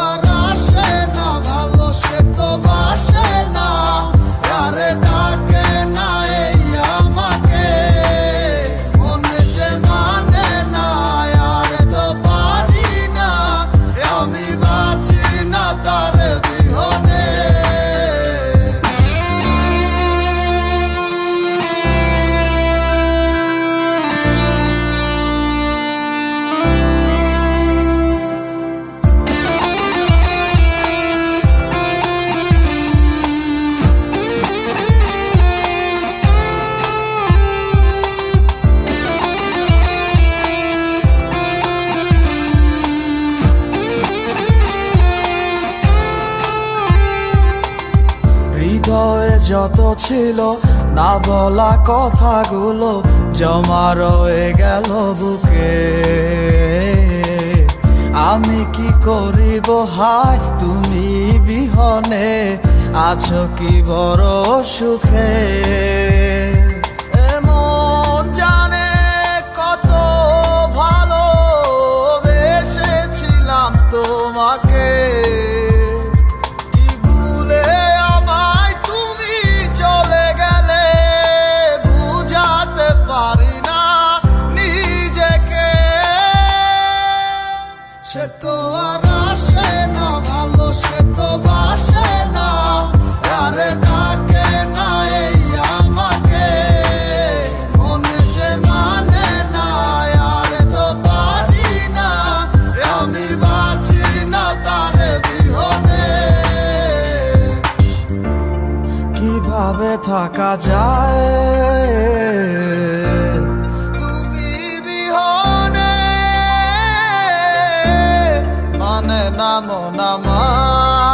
আর আসে না ভালো, সে তো বাসে না, আরে ডাকে না এই আমাকে, মনে যে মানে না, আর তো পারি না, আমি বাঁচি না তার বিহনে। হৃদয়ে যত ছিল না বলা কথাগুলো জমা রয়ে গেল বুকে, আমি কি করিব হায় তুমি বিহনে, আছো কি বড় সুখে। মন জানে কত ভালোবেসেছিলাম তোমাকে, সে তো আর আসে না ভালো, সে তো বাসে না, আরে ডাকে না এই আমাকে, মনে যে মানে না, আরে তো পারি না, আমি বাঁচি না তার বিহনে। কিভাবে থাকা যায় তুমি বিহনে, মানে না মন আমার।